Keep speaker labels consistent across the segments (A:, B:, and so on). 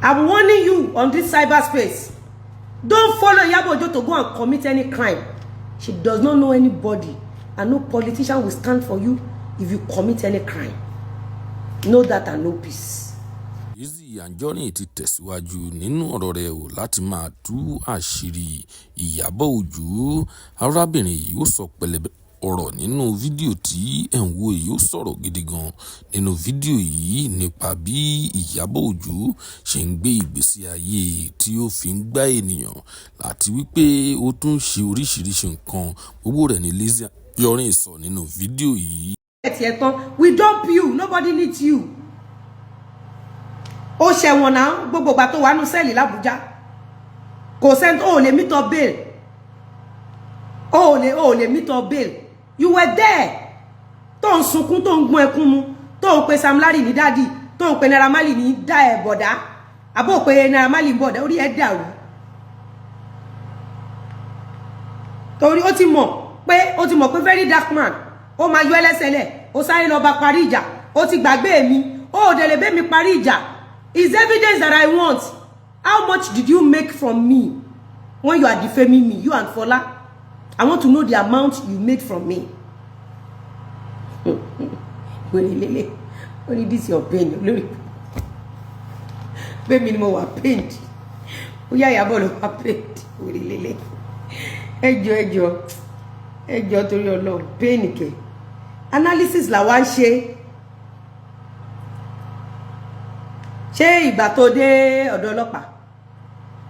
A: I'm warning you on this cyberspace. Don't follow Iyabo Ojo to go and commit any crime. She does not know anybody, and no politician will stand for you if you commit any crime. Know that and know peace.
B: Lizzy Anjorin ti tẹ̀síwájú nínú ọ̀rọ̀ rẹ̀ o láti máa tú àṣírí Ìyábọ̀ Òjó. Arábìnrin yìí ó sọ pẹ̀lẹ́bẹ̀ ọ̀rọ̀ nínú fídíò tí ẹ̀ ń wò yìí ó sọ̀rọ̀ gidi gan nínú fídíò yìí nípa bí Ìyábọ̀ Òjó ṣe ń gbé ìgbésí ayé tí ó fi ń gbá ènìyàn láti wípé ó tún ṣe oríṣiríṣi nǹkan. Gbogbo rẹ̀ ni Lizzy Anjorin sọ nínú fídíò yìí.
A: We dump you, nobody needs you. Ó ṣẹ̀wọ̀n náà gbogbo ìgbà tó wà nínú sẹ́ẹ̀lì l'Abuja. Kò sẹ́ni ó lè meet up bail. Ó lè meet up bail. You were there. Tó ń sunkún, tó ń gbọ́n ẹkún mu, tó ń pe Sam Larry ní daddy, tó ń pe Naira Marley ní bọ̀dá. Àbó pe Naira Marley ní bọ̀dá, orí ẹ̀ dàrú. Torí ó ti mọ̀ pé very dark man. Ó máa yọ ẹlẹ́sẹ̀ lẹ̀, ó sáré lọ bá parí ìjà, ó ti gbàgbé mi, ó dẹ̀ lè bẹ́ mi parí ìjà. Is evidence that I want. How much did you make from me when you are defaming me, you and Fola? I want to know the amount you made from me. Only this your pain. Baby, no more pain. We are about pain. Ẹjọ́ torí Ọlọ́run pain ke. Analysis la wá ṣe. Ṣé ìgbà tó dé ọ̀dọ̀ ọlọ́pàá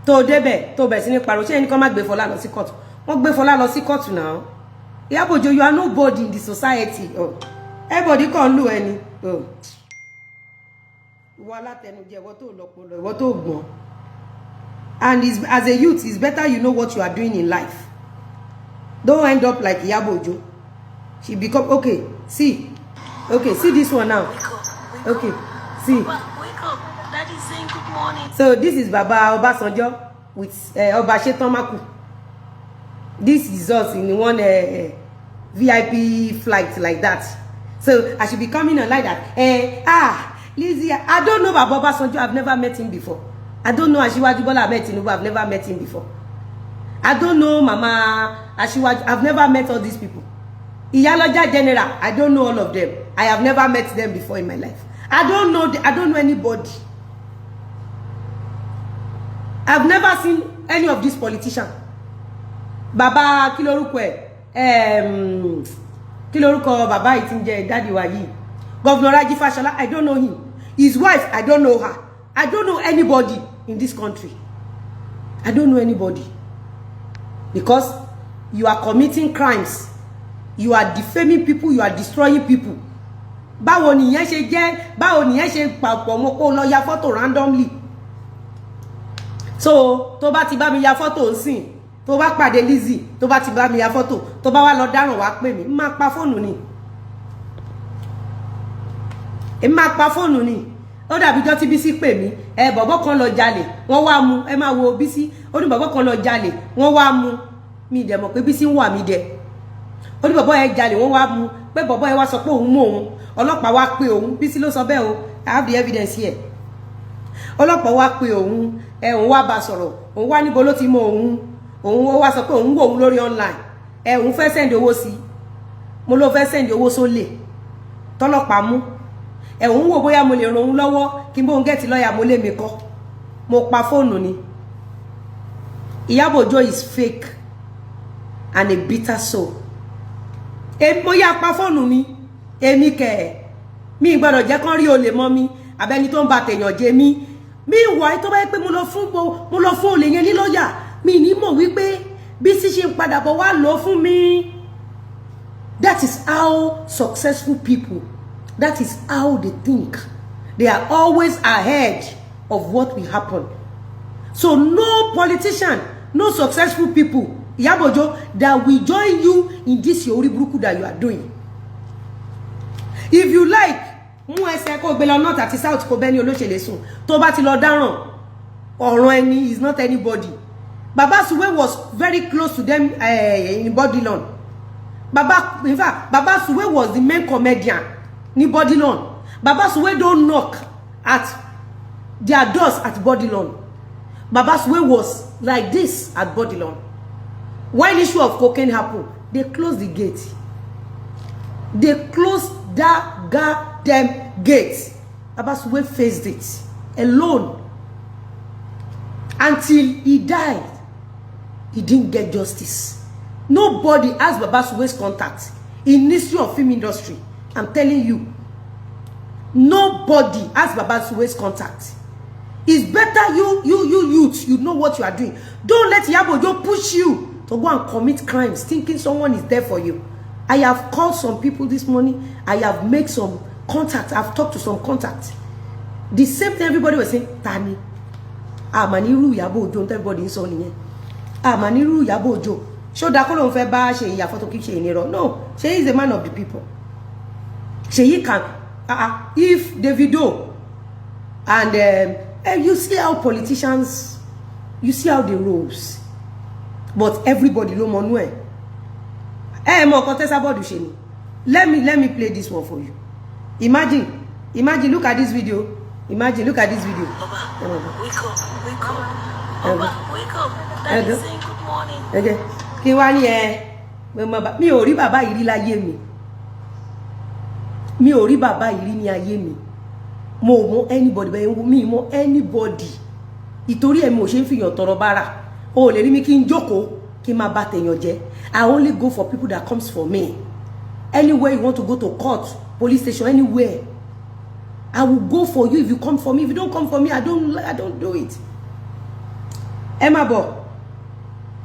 A: tó débẹ̀ tó bẹ̀ sí ní pariwo ṣé ẹni kan má gbé Fọlá lọ sí court. Wọ́n gbé Fọlá lọ sí court now. Iyabo Ojo, you are nobody in the society. Everybody kan lù ẹni. Ìwọ alátẹnujẹ, ìwọ tó lọ́pọlọ, ìwọ tó gbọ́n. And as a youth, it's better you know what you are doing in life. Don't end up like Iyabo Ojo. She become okay. See this one now. Okay, see.
C: Daddy saying good morning.
A: So this is Baba Obasanjo with Oba Shetan. This is us in one VIP flight like that. So I should be coming on like that. Lizzy, I don't know Baba Obasanjo. I've never met him before. I don't know Asiwaju Bola Ahmed Tinubu. I've never met him before. I don't know Mama Asiwaju. I've never met all these people. Iyaloja General. I don't know all of them. I have never met them before in my life. I don't know anybody. I've never seen any of these politicians. Baba Kiloruko Baba Itinje Daddy Wayi. Governor Raji Fashola, I don't know him. His wife, I don't know her. I don't know anybody in this country. I don't know anybody. Because you are committing crimes. You are defaming people, you are destroying people. Báwo nìyẹn ṣe jẹ́, báwo nìyẹn ṣe papọ̀ mọ́ kó lọ ya photo randomly. So tó bá ti bá mi ya photo nsìn, tó bá pàdé Lizzy, tó bá ti bá mi ya photo, tó bá wá lọ dáràn wá pè mí, má pa fóònù ni. Má pa fóònù ni. Ó dàbí jọ́ tí Bísí pè mí, bọ̀bọ́ kan lọ jalè, wọ́n wá mú, ẹ máa wo Bísí, ó ní bọ̀bọ́ kan lọ jalè, wọ́n wá mú. Mi dẹ̀ mọ̀ pé Bísí ń wà mí dẹ̀. Ó ní bọ̀bọ́ yẹn jalè, wọ́n wá mú, pé bọ̀bọ́ yẹn wá sọ pé òun mú òun. Ọlọ́pàá wá pè òun, Bísí ló sọ bẹ́ẹ̀ o. I have the evidence here. Ọlọ́pàá wá pè òun, òun wá bá sọ̀rọ̀, òun wá níbo ló ti mọ òun. Òun wá sọ pé òun wò òun lórí online. Òun fẹ́ send owó sí. Mo ló fẹ́ send owó sólè. Tọ́lọ́pàá mú. Òun wò bóyá mo lè ran òun lọ́wọ́ kí n bó ń gẹ́tì lọ́ọ̀yà mo lè mi kọ́. Mo pa fóònù ni. Iyabo Ojo is fake and a bitter soul. Mo yá pa fóònù mi. Èmi kẹ̀ mi gbọ́dọ̀ jẹ́ kán rí olè mọ́ mi abẹ́ni tó ń ba tèèyàn jẹ mí. Mi wà tó bá yẹ pé mo lọ fún olè yẹn ní lọ́ọ̀yà mi ní mọ̀ wípé Bísí ṣe ń padà bọ̀ wá lọ fún mi. That is how successful people, that is how they think. They are always ahead of what will happen. So no politician, no successful people, Iyabo Ojo, that will join you in this yori buruku that you are doing. If you like, mú ẹsẹ̀ kó gbé lọ north àti south kó bẹ́ni olóṣèlú sùn. Tó bá ti lọ dáràn, ọ̀ràn ẹni is not anybody. Baba Suwe was very close to them in Bodilon. In fact, Baba Suwe was the main comedian in Bodilon. Baba Suwe don't knock at their doors at Bodilon. Baba's way was like this at Bodilon. When issue of cocaine happened, they closed the gate. They closed that goddamn gate. Baba's way faced it alone until he died. He didn't get justice. Nobody has Baba's way's contact in history of film industry. I'm telling you, nobody has Baba's way's contact. It's better you youth, you know what you are doing. Don't let Iyabo Ojo push you to go and commit crimes thinking someone is there for you. I have called some people this morning. I have made some contacts. I've talked to some contacts. The same thing everybody was saying, Tani. Maniru Iyabo Ojo, everybody is on here. Maniru Iyabo Ojo. Show that column for ba she ya photo keep she no, she is a man of the people. She can if Davido and you see how politicians, you see how they rolls, but everybody no money. Let me play this one for you. Imagine, look at this video. Look at this video.
C: Baba, wake up. Baba, wake up. Daddy saying good morning.
A: Okay. Kí wá ní mi ò rí bàbá yìí rí láyé mi. Mi ò rí bàbá yìí rí ní ayé mi. Mo mọ anybody bẹ́ẹ̀ mi mọ anybody. Ìtorí ẹ̀ mi ò ṣe ń fìyàn tọrọ bára. O lè rí mi kí n jókòó kí n má bà tèèyàn jẹ́. I only go for people that comes for me. Anywhere you want to go to court, police station, anywhere, I will go for you if you come for me. If you don't come for me, I don't do it. Emma Bo.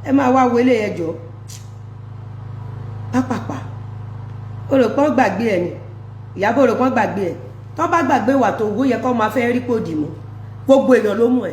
A: Emma wa wele ẹjọ́. Papa. O rò pé gbàgbé ẹ ni. Ìyábọ̀ rò pé gbàgbé ẹ. Tó bá gbàgbé wà tó wo yẹ kó máa fẹ́ rí pòdì mú. Gbogbo èèyàn ló mú ẹ.